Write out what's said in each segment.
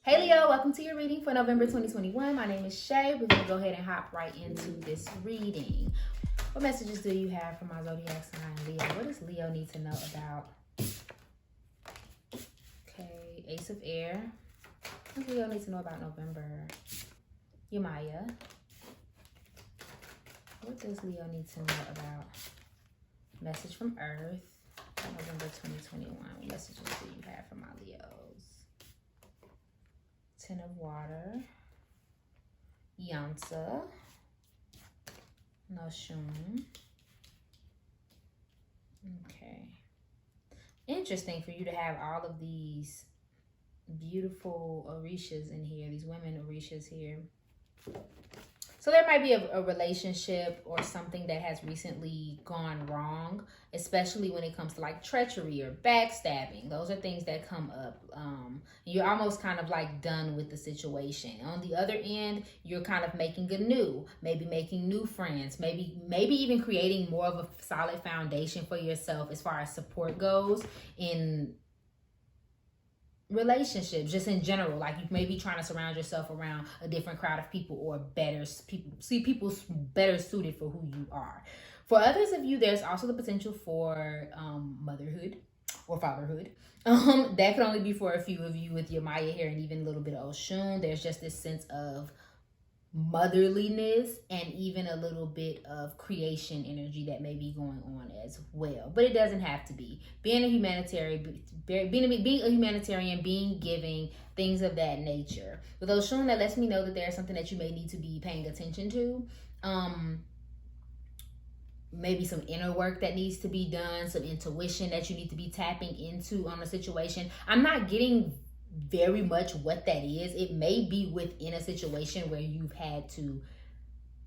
Hey Leo, welcome to your reading for November 2021. My name is Shay. We're going to go ahead and hop right into this reading. What messages do you have for my zodiac sign, Leo? What does Leo need to know about? Okay, Ace of Air. What does Leo need to know about November? Yamaya. What does Leo need to know about? Message from Earth for November 2021. What messages do you have for my Leos? Ten of Water, Yansa, Noshun. Okay. Interesting for you to have all of these beautiful Orishas in here, these women Orishas here. So there might be a relationship or something that has recently gone wrong, especially when it comes to like treachery or backstabbing. Those are things that come up. You're almost kind of like done with the situation. On the other end, you're kind of making anew, maybe making new friends, maybe even creating more of a solid foundation for yourself as far as support goes in relationships, just in general. Like you may be trying to surround yourself around a different crowd of people or better people, see people better suited for who you are. For others of you, there's also the potential for motherhood or fatherhood. That could only be for a few of you with your Maya here and even a little bit of Oshun. There's just this sense of motherliness and even a little bit of creation energy that may be going on as well, but it doesn't have to be. Being a humanitarian, being giving, things of that nature. With Oshun, that lets me know that there's something that you may need to be paying attention to. Maybe some inner work that needs to be done, some intuition that you need to be tapping into on a situation. I'm not getting very much what that is. It may be within a situation where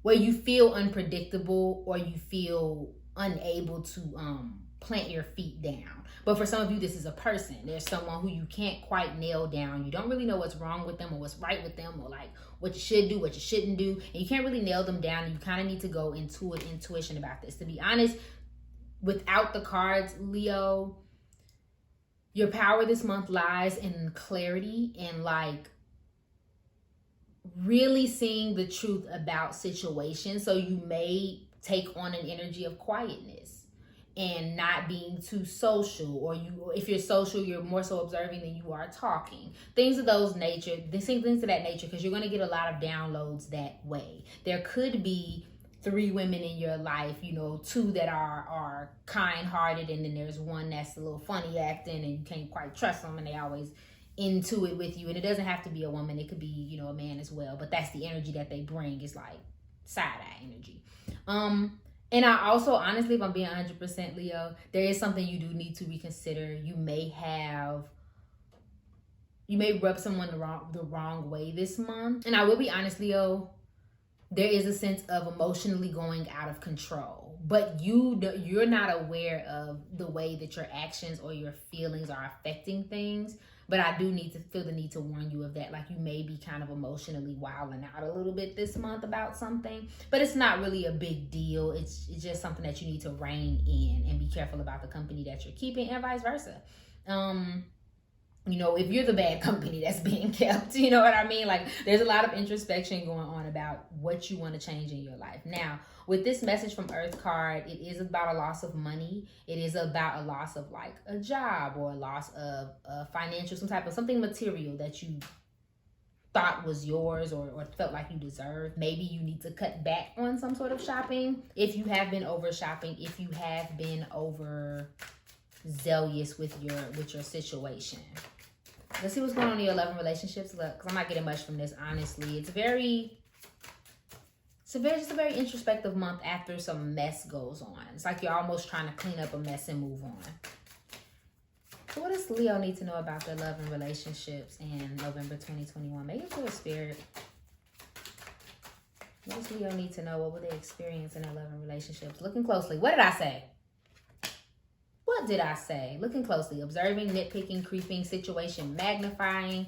where you feel unpredictable or you feel unable to plant your feet down. But for some of you, this is a person. There's someone who you can't quite nail down. You don't really know what's wrong with them or what's right with them or like what you should do, what you shouldn't do. And you can't really nail them down. And you kind of need to go into an intuition about this. To be honest, without the cards, Leo, your power this month lies in clarity and like really seeing the truth about situations. So you may take on an energy of quietness and not being too social, or if you're social, you're more so observing than you are talking. Things of that nature, because you're going to get a lot of downloads that way. There could be 3 women in your life, 2 that are kind-hearted, and then there's one that's a little funny acting and you can't quite trust them and they always into it with you. And it doesn't have to be a woman, it could be, a man as well, but that's the energy that they bring, is like side-eye energy. And I also, honestly, if I'm being 100% Leo, there is something you do need to reconsider. You may rub someone the wrong way this month. And I will be honest, Leo, there is a sense of emotionally going out of control, but you're not aware of the way that your actions or your feelings are affecting things. But I do feel the need to warn you of that. Like you may be kind of emotionally wilding out a little bit this month about something, but it's not really a big deal. It's just something that you need to rein in and be careful about the company that you're keeping, and vice versa. If you're the bad company that's being kept, you know what I mean? Like there's a lot of introspection going on about what you want to change in your life. Now, with this message from Earth card, it is about a loss of money. It is about a loss of like a job or a loss of financial, something material that you thought was yours or felt like you deserved. Maybe you need to cut back on some sort of shopping. If you have been over shopping, if you have been over zealous with your situation. Let's see what's going on in your love and relationships, because I'm not getting much from this, honestly. It's just a very introspective month after some mess goes on. It's like you're almost trying to clean up a mess and move on. So what does Leo need to know about their love and relationships in November 2021? Maybe for a spirit. What does Leo need to know? What will they experience in their love and relationships? Looking closely. What did I say? What did I say? Looking closely, observing, nitpicking, creeping, situation, magnifying,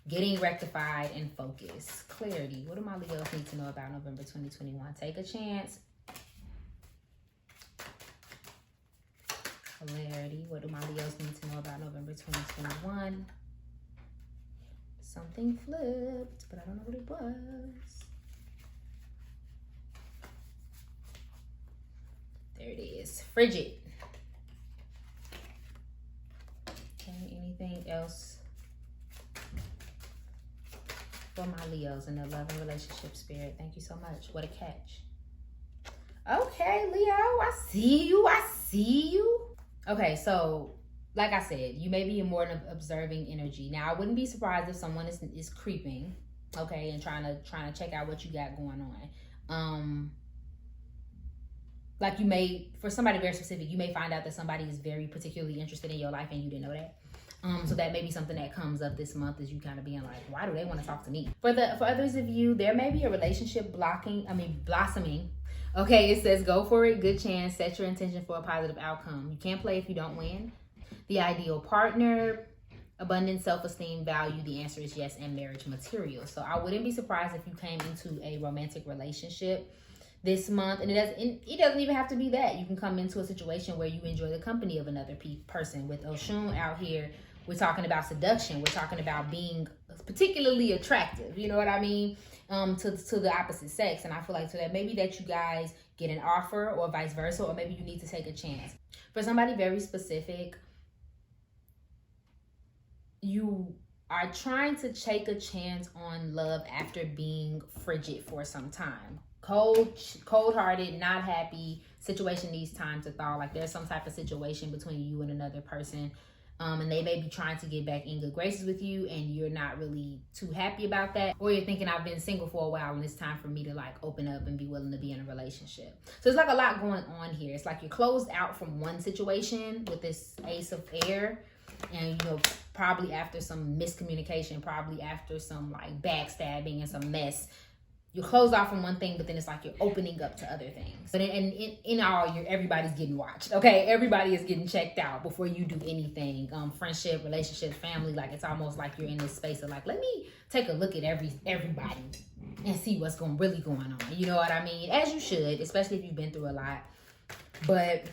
getting rectified, and focus. Clarity. What do my Leos need to know about November 2021? Take a chance. Clarity. What do my Leos need to know about November 2021? Something flipped, but I don't know what it was. There it is. Frigid. Okay, anything else for my Leos in their love and relationship spirit? Thank you so much. What a catch. Okay, Leo, I see you. I see you. Okay, so like I said, you may be in more of observing energy. Now, I wouldn't be surprised if someone is creeping, okay, and trying to check out what you got going on. Like you may, for somebody very specific, you may find out that somebody is very particularly interested in your life and you didn't know that. So that may be something that comes up this month, is you kind of being like, why do they want to talk to me? For others of you, there may be a relationship blossoming. Okay, it says go for it, good chance, set your intention for a positive outcome. You can't play if you don't win. The ideal partner, abundant self-esteem, value, the answer is yes, and marriage material. So I wouldn't be surprised if you came into a romantic relationship this month, and it doesn't even have to be that. You can come into a situation where you enjoy the company of another person. With Oshun out here, we're talking about seduction. We're talking about being particularly attractive, you know what I mean, to the opposite sex. And I feel like so that maybe that you guys get an offer or vice versa, or maybe you need to take a chance. For somebody very specific, you are trying to take a chance on love after being frigid for some time. Cold-hearted, not happy, situation needs time to thaw. Like there's some type of situation between you and another person, and they may be trying to get back in good graces with you, and you're not really too happy about that, or you're thinking, I've been single for a while and it's time for me to like open up and be willing to be in a relationship. So it's like a lot going on here. It's like you're closed out from one situation with this Ace of Air, and you know, probably after some miscommunication, probably after some like backstabbing and some mess, you close off from one thing, but then it's like you're opening up to other things. But in all, everybody's getting watched. Okay, everybody is getting checked out before you do anything. Friendship, relationships, family. Like it's almost like you're in this space of like, let me take a look at everybody and see what's really going on. You know what I mean? As you should, especially if you've been through a lot. But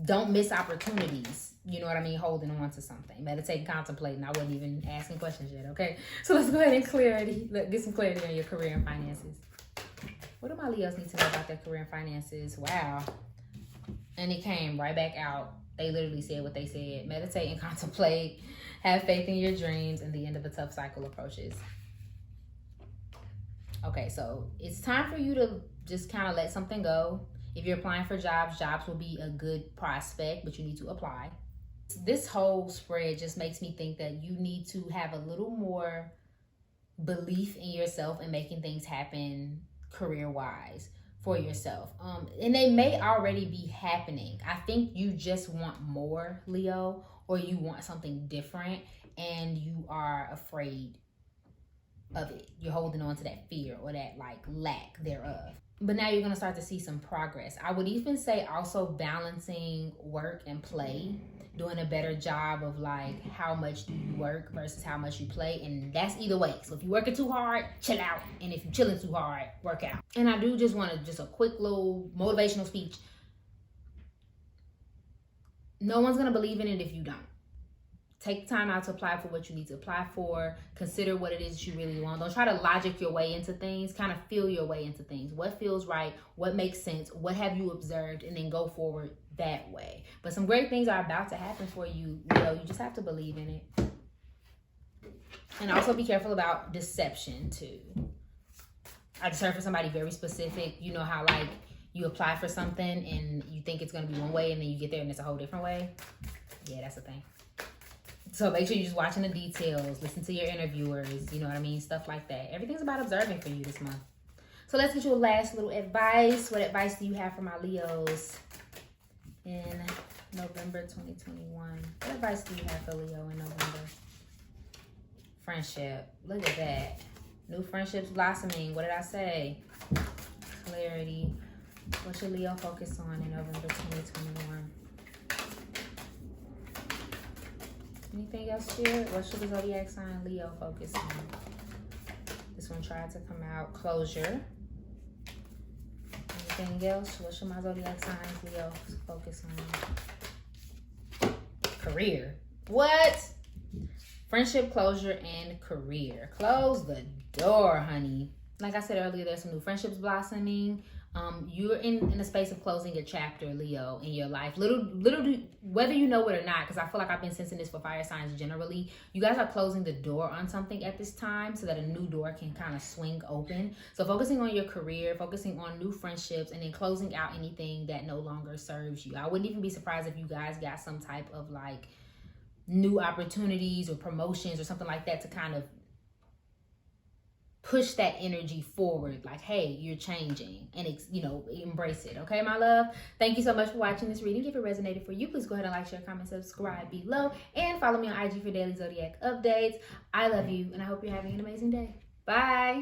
don't miss opportunities. You know what I mean? Holding on to something. Meditating, contemplating. I wasn't even asking questions yet, okay? So let's go ahead and get some clarity on your career and finances. What do my Leos need to know about their career and finances? Wow. And it came right back out. They literally said what they said. Meditate and contemplate. Have faith in your dreams, and the end of a tough cycle approaches. Okay, so it's time for you to just kind of let something go. If you're applying for jobs will be a good prospect, but you need to apply. This whole spread just makes me think that you need to have a little more belief in yourself and making things happen career-wise for yourself. And they may already be happening. I think you just want more, Leo, or you want something different and you are afraid of it. You're holding on to that fear or that like lack thereof. But now you're going to start to see some progress. I would even say also balancing work and play, doing a better job of like how much do you work versus how much you play. And that's either way. So if you're working too hard, chill out. And if you're chilling too hard, work out. And I do just want to just a quick little motivational speech. No one's going to believe in it if you don't. Take time out to apply for what you need to apply for. Consider what it is that you really want. Don't try to logic your way into things. Kind of feel your way into things. What feels right? What makes sense? What have you observed? And then go forward that way. But some great things are about to happen for you. You just have to believe in it. And also be careful about deception too. I just heard for somebody very specific. You know how like you apply for something and you think it's going to be one way and then you get there and it's a whole different way? Yeah, that's the thing. So make sure you're just watching the details, listen to your interviewers, you know what I mean? Stuff like that. Everything's about observing for you this month. So let's get you a last little advice. What advice do you have for my Leos in November 2021? What advice do you have for Leo in November? Friendship. Look at that. New friendships blossoming. What did I say? Clarity. What should Leo focus on in November 2021? Anything else, Spirit? What should the zodiac sign Leo focus on? This one tried to come out. Closure. Anything else? What should my zodiac signs Leo focus on? Career. What? Friendship, closure, and career. Close the door, honey. Like I said earlier, there's some new friendships blossoming. You're in a space of closing a chapter, Leo, in your life. Little whether you know it or not, because I feel like I've been sensing this for fire signs generally. You guys are closing the door on something at this time so that a new door can kind of swing open. So focusing on your career, focusing on new friendships, and then closing out anything that no longer serves you. I wouldn't even be surprised if you guys got some type of like new opportunities or promotions or something like that to kind of push that energy forward. Like, hey, you're changing, and embrace it. Okay, my love, thank you so much for watching this reading. If it resonated for you, please go ahead and like, share, comment, subscribe below, and follow me on IG for daily zodiac updates. I love you, and I hope you're having an amazing day. Bye.